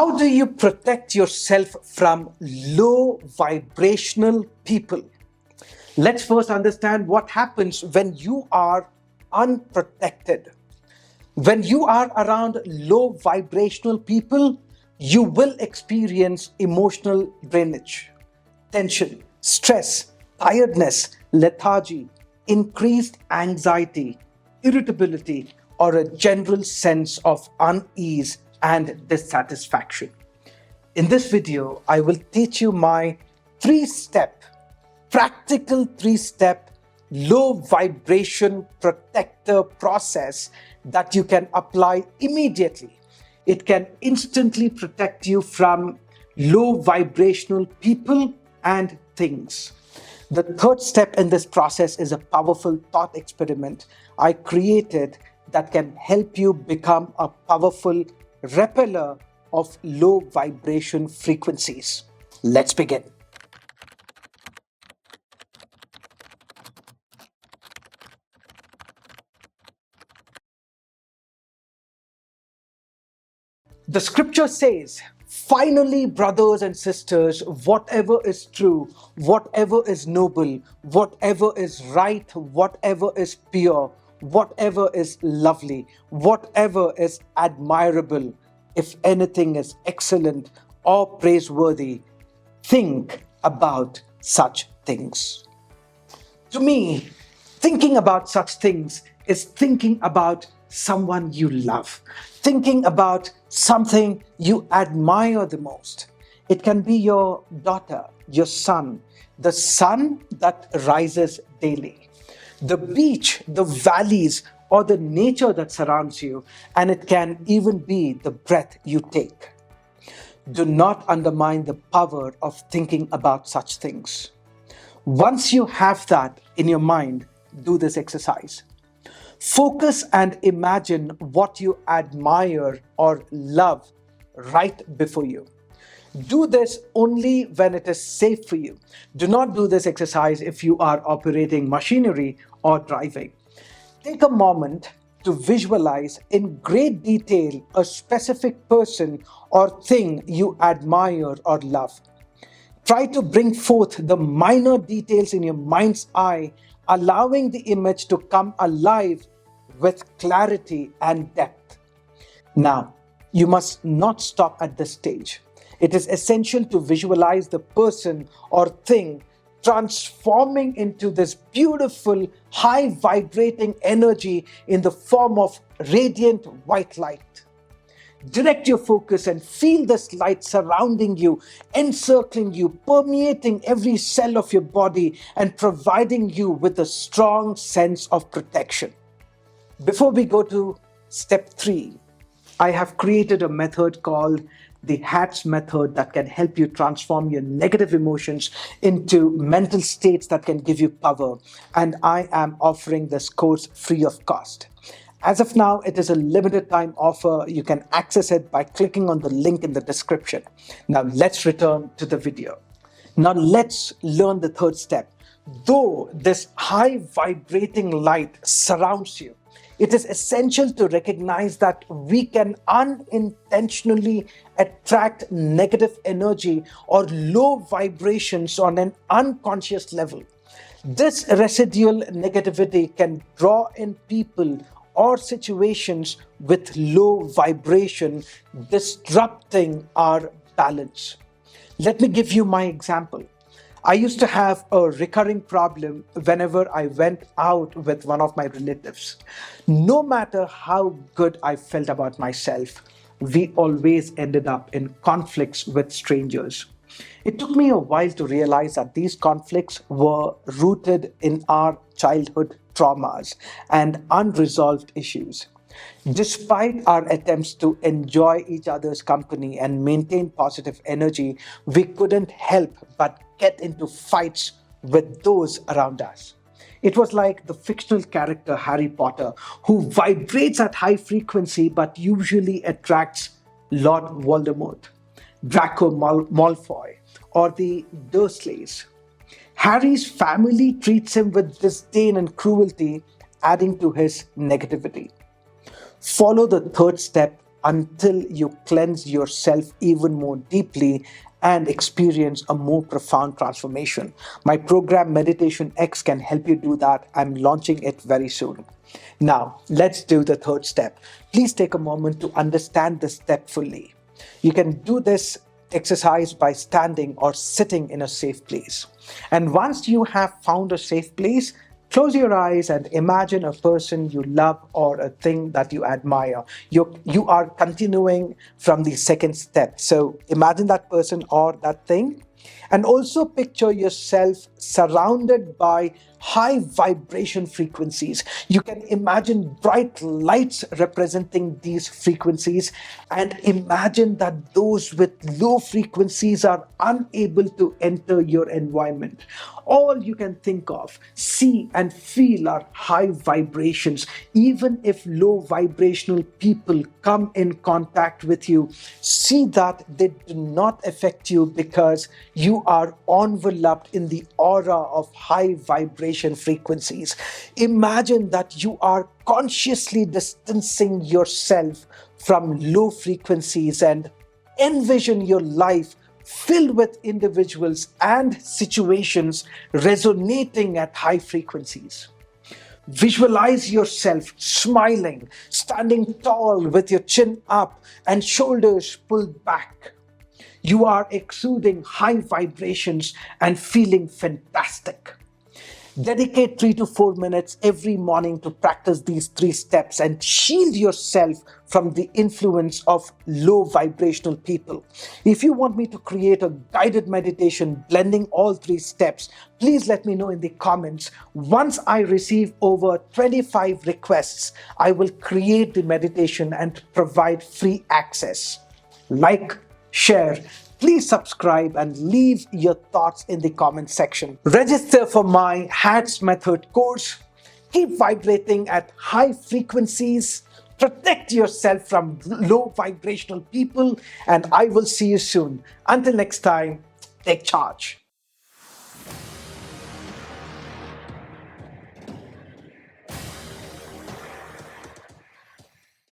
How do you protect yourself from low vibrational people? Let's first understand what happens when you are unprotected. When you are around low vibrational people, you will experience emotional drainage, tension, stress, tiredness, lethargy, increased anxiety, irritability, or a general sense of unease and dissatisfaction. In this video, I will teach you my practical three-step low vibration protector process that you can apply immediately. It can instantly protect you from low vibrational people and things. The third step in this process is a powerful thought experiment I created that can help you become a powerful repeller of low vibration frequencies. Let's begin. The scripture says, "Finally, brothers and sisters, whatever is true, whatever is noble, whatever is right, whatever is pure, whatever is lovely, whatever is admirable, if anything is excellent or praiseworthy, think about such things." To me, thinking about such things is thinking about someone you love, thinking about something you admire the most. It can be your daughter, your son, the sun that rises daily, the beach, the valleys, or the nature that surrounds you, and it can even be the breath you take. Do not undermine the power of thinking about such things. Once you have that in your mind, do this exercise. Focus and imagine what you admire or love right before you. Do this only when it is safe for you. Do not do this exercise if you are operating machinery or driving. Take a moment to visualize in great detail a specific person or thing you admire or love. Try to bring forth the minor details in your mind's eye, allowing the image to come alive with clarity and depth. Now, you must not stop at this stage. It is essential to visualize the person or thing transforming into this beautiful, high vibrating energy in the form of radiant white light. Direct your focus and feel this light surrounding you, encircling you, permeating every cell of your body, and providing you with a strong sense of protection. Before we go to step 3, I have created a method called the HATS method that can help you transform your negative emotions into mental states that can give you power. And I am offering this course free of cost. As of now, it is a limited time offer. You can access it by clicking on the link in the description. Now let's return to the video. Now let's learn the third step. Though this high vibrating light surrounds you, it is essential to recognize that we can unintentionally attract negative energy or low vibrations on an unconscious level. This residual negativity can draw in people or situations with low vibration, disrupting our balance. Let me give you my example. I used to have a recurring problem whenever I went out with one of my relatives. No matter how good I felt about myself, we always ended up in conflicts with strangers. It took me a while to realize that these conflicts were rooted in our childhood traumas and unresolved issues. Despite our attempts to enjoy each other's company and maintain positive energy, we couldn't help but get into fights with those around us. It was like the fictional character Harry Potter, who vibrates at high frequency but usually attracts Lord Voldemort, Draco Malfoy, or the Dursleys. Harry's family treats him with disdain and cruelty, adding to his negativity. Follow the third step until you cleanse yourself even more deeply and experience a more profound transformation. My program Meditation X can help you do that. I'm launching it very soon. Now, let's do the third step. Please take a moment to understand this step fully. You can do this exercise by standing or sitting in a safe place. And once you have found a safe place, close your eyes and imagine a person you love or a thing that you admire. You are continuing from the second step. So imagine that person or that thing, and also picture yourself surrounded by high vibration frequencies. You can imagine bright lights representing these frequencies, and imagine that those with low frequencies are unable to enter your environment. All you can think of, see, and feel are high vibrations. Even if low vibrational people come in contact with you, see that they do not affect you because you are enveloped in the aura of high vibration frequencies. Imagine that you are consciously distancing yourself from low frequencies and envision your life filled with individuals and situations resonating at high frequencies. Visualize yourself smiling, standing tall with your chin up and shoulders pulled back. You are exuding high vibrations and feeling fantastic. Dedicate 3 to 4 minutes every morning to practice these three steps and shield yourself from the influence of low vibrational people. If you want me to create a guided meditation blending all three steps, please let me know in the comments. Once I receive over 25 requests, I will create the meditation and provide free access. Like, share, please subscribe and leave your thoughts in the comment section. Register for my HATS method course. Keep vibrating at high frequencies. Protect yourself from low vibrational people, and I will see you soon. Until next time, take charge.